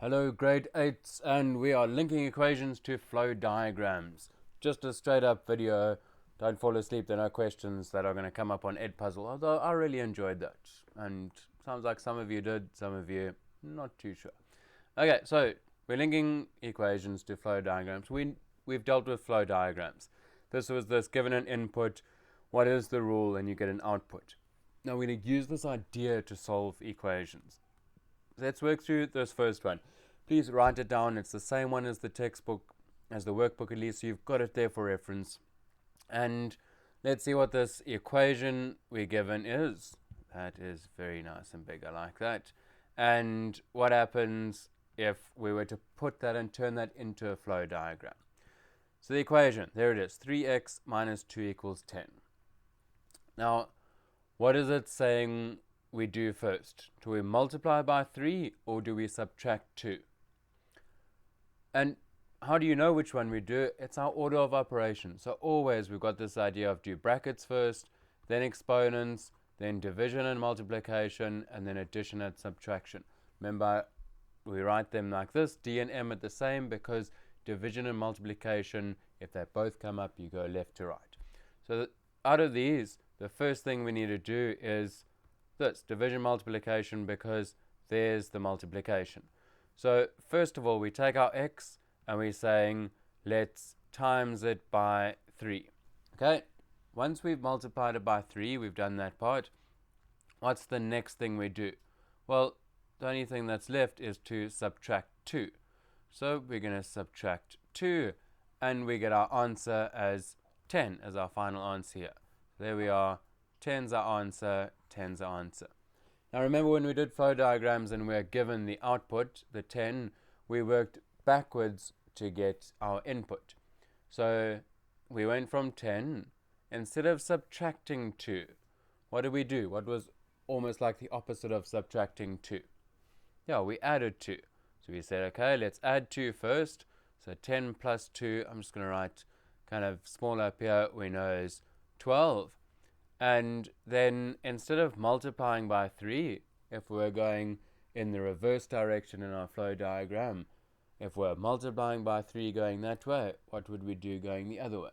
Hello grade 8s, and we are linking equations to flow diagrams. Just a straight up video. Don't fall asleep, there are no questions that are going to come up on Edpuzzle, although I really enjoyed that. And sounds like some of you did, some of you not too sure. Okay, so we're linking equations to flow diagrams. We've dealt with flow diagrams. This was this: given an input, what is the rule, and you get an output. Now we're going to use this idea to solve equations. Let's work through this first one. Please write it down. It's the same one as the textbook, as the workbook at least, so you've got it there for reference. And let's see what this equation we're given is. That is very nice and big. I like that. And what happens if we were to put that and turn that into a flow diagram? So the equation, there it is, 3x minus 2 equals 10. Now, what is it saying we do first? Do we multiply by 3 or do we subtract 2? And how do you know which one we do? It's our order of operation. So always we've got this idea of do brackets first, then exponents, then division and multiplication, and then addition and subtraction. Remember, we write them like this: D and M are the same because division and multiplication, if they both come up, you go left to right. So out of these, the first thing we need to do is this, division multiplication, because there's the multiplication. So first of all, we take our x and we're saying let's times it by 3. Okay, once we've multiplied it by 3, we've done that part. What's the next thing we do? Well, the only thing that's left is to subtract 2. So we're going to subtract 2 and we get our answer as 10 as our final answer here. There we are, 10's our answer, 10's our answer. Now remember, when we did flow diagrams and we were given the output, the 10, we worked backwards to get our input. So we went from 10, instead of subtracting 2, what did we do? What was almost like the opposite of subtracting 2? Yeah, we added 2. So we said, okay, let's add 2 first. So 10 plus 2, I'm just going to write kind of small up here, we know is 12. And then instead of multiplying by 3, if we're going in the reverse direction in our flow diagram, if we're multiplying by 3 going that way, what would we do going the other way?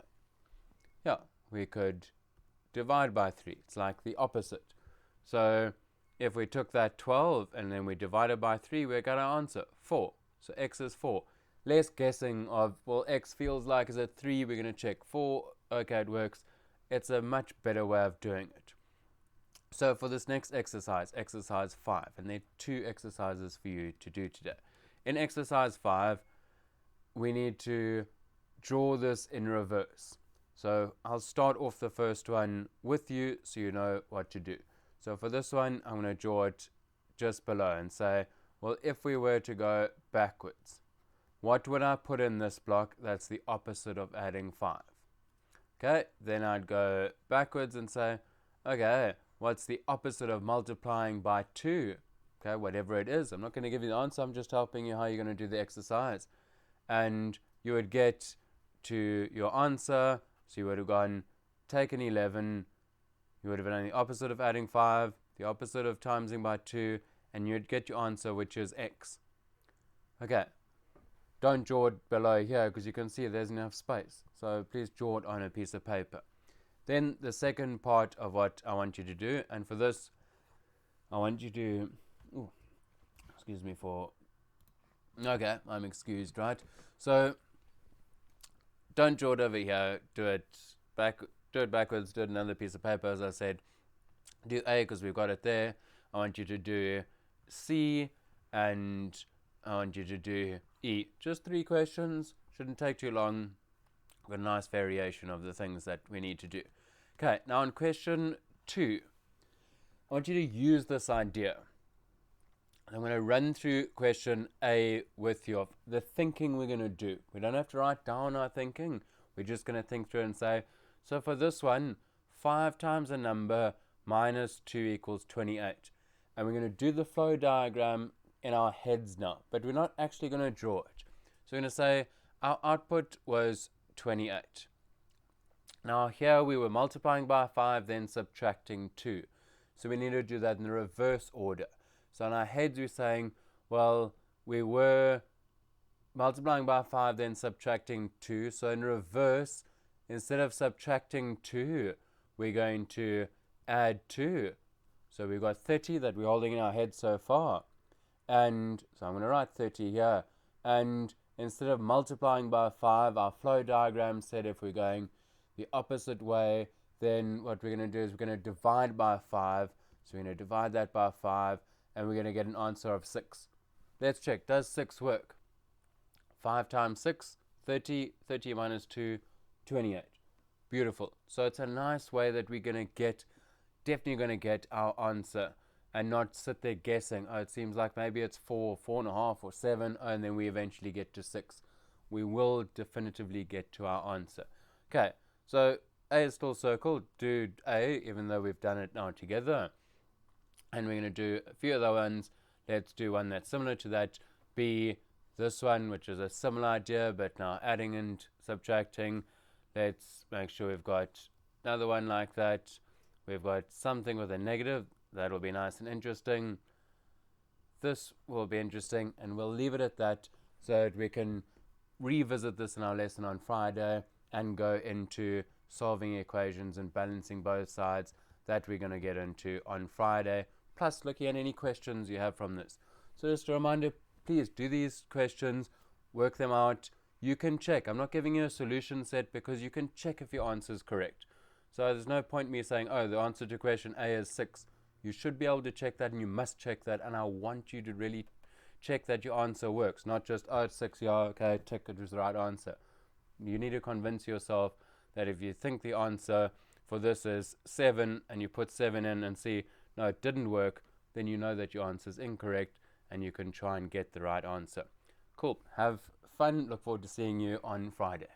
Yeah, we could divide by 3. It's like the opposite. So if we took that 12 and then we divided by 3, we got our answer, 4. So x is 4. Less guessing of, well, x feels like, is it 3? We're going to check 4. Okay, it works. It's a much better way of doing it. So for this next exercise, exercise 5, and there are 2 exercises for you to do today. In exercise 5, we need to draw this in reverse. So I'll start off the first one with you so you know what to do. So for this one, I'm going to draw it just below and say, well, if we were to go backwards, what would I put in this block that's the opposite of adding 5? Okay, then I'd go backwards and say, okay, what's the opposite of multiplying by 2? Okay, whatever it is. I'm not going to give you the answer, I'm just helping you how you're going to do the exercise. And you would get to your answer, so you would have gone, taken 11, you would have done the opposite of adding 5, the opposite of timesing by 2, and you'd get your answer, which is x. Okay. Don't draw it below here because you can see there's enough space. So please draw it on a piece of paper. Then the second part of what I want you to do, and for this, I want you to, excuse me for, okay, I'm excused, right? So don't draw it over here, do it backwards, do it another piece of paper, as I said. Do A because we've got it there. I want you to do C, and I want you to do E. Just 3 questions, shouldn't take too long. Got a nice variation of the things that we need to do. Okay, now on question 2, I want you to use this idea. I'm going to run through question A with you, the thinking we're going to do. We don't have to write down our thinking. We're just going to think through and say, so for this one, 5 times a number minus 2 equals 28. And we're going to do the flow diagram in our heads now, but we're not actually going to draw it. So we're going to say our output was 28. Now here we were multiplying by 5, then subtracting 2. So we need to do that in the reverse order. So in our heads we're saying, well, we were multiplying by 5, then subtracting 2. So in reverse, instead of subtracting 2, we're going to add 2. So we've got 30 that we're holding in our head so far. And so I'm going to write 30 here. And instead of multiplying by 5, our flow diagram said if we're going the opposite way, then what we're going to do is we're going to divide by 5. So we're going to divide that by 5, and we're going to get an answer of 6. Let's check. Does 6 work? 5 times 6, 30. 30 minus 2, 28. Beautiful. So it's a nice way that we're going to get, definitely going to get our answer and not sit there guessing. Oh, it seems like maybe it's 4, 4.5, or 7, and then we eventually get to 6. We will definitively get to our answer. Okay, so A is still circled. Do A, even though we've done it now together. And we're going to do a few other ones. Let's do one that's similar to that. B, this one, which is a similar idea, but now adding and subtracting. Let's make sure we've got another one like that. We've got something with a negative. That'll be nice and interesting. This will be interesting, and we'll leave it at that so that we can revisit this in our lesson on Friday and go into solving equations and balancing both sides that we're going to get into on Friday, plus looking at any questions you have from this. So just a reminder, please do these questions, work them out. You can check. I'm not giving you a solution set because you can check if your answer is correct. So there's no point me saying, oh, the answer to question A is 6. You should be able to check that, and you must check that, and I want you to really check that your answer works, not just, oh, it's 6, yeah, okay, tick, it was the right answer. You need to convince yourself that if you think the answer for this is 7, and you put 7 in and see, no, it didn't work, then you know that your answer is incorrect, and you can try and get the right answer. Cool. Have fun. Look forward to seeing you on Friday.